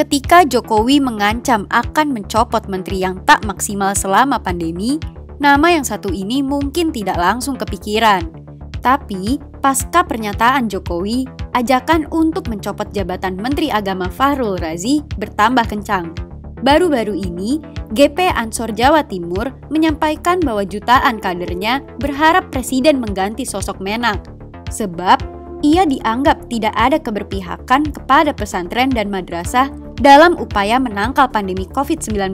Ketika Jokowi mengancam akan mencopot menteri yang tak maksimal selama pandemi, nama yang satu ini mungkin tidak langsung kepikiran. Tapi, pasca pernyataan Jokowi, ajakan untuk mencopot jabatan Menteri Agama Fahrul Razi bertambah kencang. Baru-baru ini, GP Ansor Jawa Timur menyampaikan bahwa jutaan kadernya berharap Presiden mengganti sosok Menak, sebab ia dianggap tidak ada keberpihakan kepada pesantren dan madrasah dalam upaya menangkal pandemi COVID-19.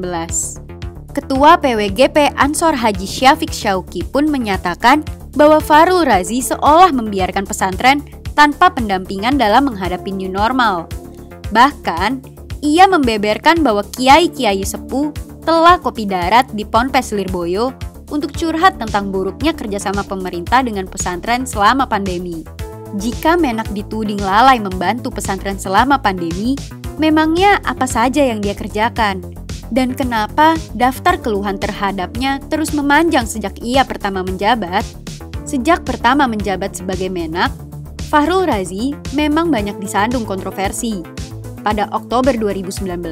Ketua PWGP Ansor Haji Syafiq Syauqi pun menyatakan bahwa Fahrul Razi seolah membiarkan pesantren tanpa pendampingan dalam menghadapi new normal. Bahkan, ia membeberkan bahwa kiai-kiai sepuh telah kopi darat di Ponpes Lirboyo untuk curhat tentang buruknya kerjasama pemerintah dengan pesantren selama pandemi. Jika Menak dituding lalai membantu pesantren selama pandemi, memangnya apa saja yang dia kerjakan? Dan kenapa daftar keluhan terhadapnya terus memanjang sejak ia pertama menjabat? Sejak pertama menjabat sebagai Menak, Fahrul Razi memang banyak disandung kontroversi. Pada Oktober 2019,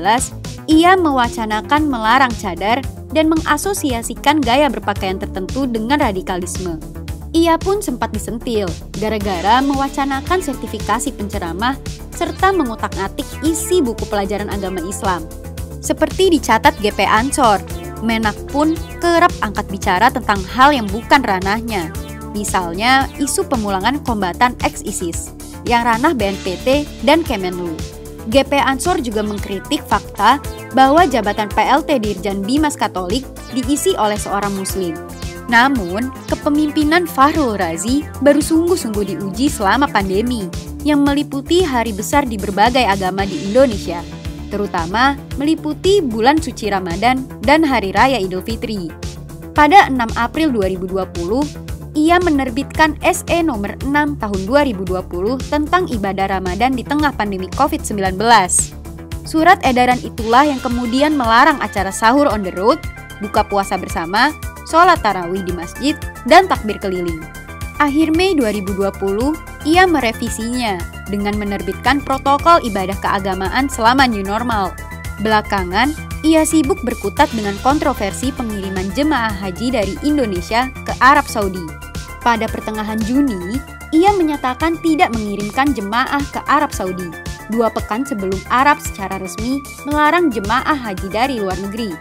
ia mewacanakan melarang cadar dan mengasosiasikan gaya berpakaian tertentu dengan radikalisme. Ia pun sempat disentil gara-gara mewacanakan sertifikasi penceramah serta mengutak-atik isi buku pelajaran agama Islam. Seperti dicatat GP Ansor, Menak pun kerap angkat bicara tentang hal yang bukan ranahnya. Misalnya isu pemulangan kombatan ex-ISIS yang ranah BNPT dan Kemenlu. GP Ansor juga mengkritik fakta bahwa jabatan PLT Dirjen Bimas Katolik diisi oleh seorang Muslim. Namun, kepemimpinan Fahrul Razi baru sungguh-sungguh diuji selama pandemi yang meliputi hari besar di berbagai agama di Indonesia, terutama meliputi bulan suci Ramadan dan Hari Raya Idul Fitri. Pada 6 April 2020, ia menerbitkan SE nomor 6 tahun 2020 tentang ibadah Ramadan di tengah pandemi COVID-19. Surat edaran itulah yang kemudian melarang acara sahur on the road, buka puasa bersama, sholat tarawih di masjid, dan takbir keliling. Akhir Mei 2020, ia merevisinya dengan menerbitkan protokol ibadah keagamaan selama new normal. Belakangan, ia sibuk berkutat dengan kontroversi pengiriman jemaah haji dari Indonesia ke Arab Saudi. Pada pertengahan Juni, ia menyatakan tidak mengirimkan jemaah ke Arab Saudi, 2 pekan sebelum Arab secara resmi melarang jemaah haji dari luar negeri.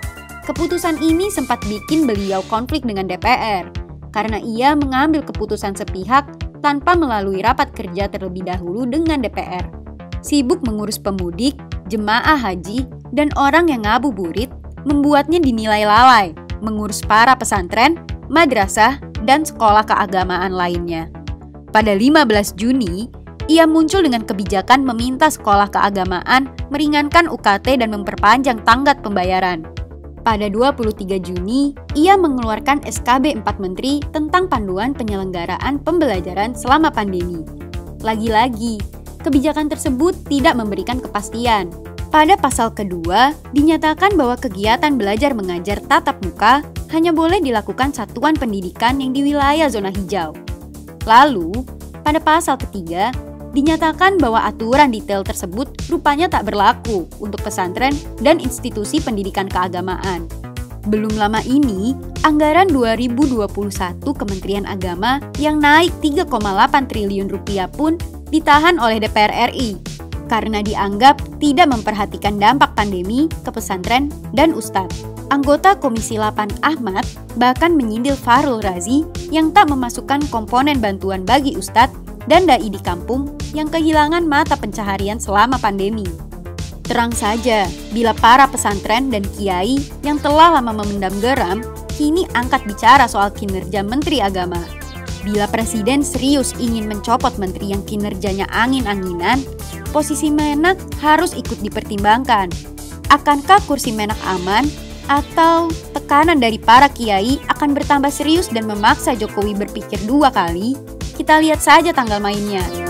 Keputusan ini sempat bikin beliau konflik dengan DPR, karena ia mengambil keputusan sepihak tanpa melalui rapat kerja terlebih dahulu dengan DPR. Sibuk mengurus pemudik, jemaah haji, dan orang yang ngabuburit, membuatnya dinilai lalai mengurus para pesantren, madrasah, dan sekolah keagamaan lainnya. Pada 15 Juni, ia muncul dengan kebijakan meminta sekolah keagamaan meringankan UKT dan memperpanjang tenggat pembayaran. Pada 23 Juni, ia mengeluarkan SKB 4 Menteri tentang panduan penyelenggaraan pembelajaran selama pandemi. Lagi-lagi, kebijakan tersebut tidak memberikan kepastian. Pada pasal kedua, dinyatakan bahwa kegiatan belajar mengajar tatap muka hanya boleh dilakukan satuan pendidikan yang di wilayah zona hijau. Lalu, pada pasal ketiga, dinyatakan bahwa aturan detail tersebut rupanya tak berlaku untuk pesantren dan institusi pendidikan keagamaan. Belum lama ini, anggaran 2021 Kementerian Agama yang naik 3,8 triliun rupiah pun ditahan oleh DPR RI karena dianggap tidak memperhatikan dampak pandemi ke pesantren dan ustadz. Anggota Komisi 8 Ahmad bahkan menyindir Fahrul Razi yang tak memasukkan komponen bantuan bagi ustadz dan dai di kampung yang kehilangan mata pencaharian selama pandemi. Terang saja, bila para pesantren dan kiai yang telah lama memendam geram, kini angkat bicara soal kinerja Menteri Agama. Bila Presiden serius ingin mencopot menteri yang kinerjanya angin-anginan, posisi Menak harus ikut dipertimbangkan. Akankah kursi Menak aman? Atau tekanan dari para kiai akan bertambah serius dan memaksa Jokowi berpikir 2 kali? Kita lihat saja tanggal mainnya.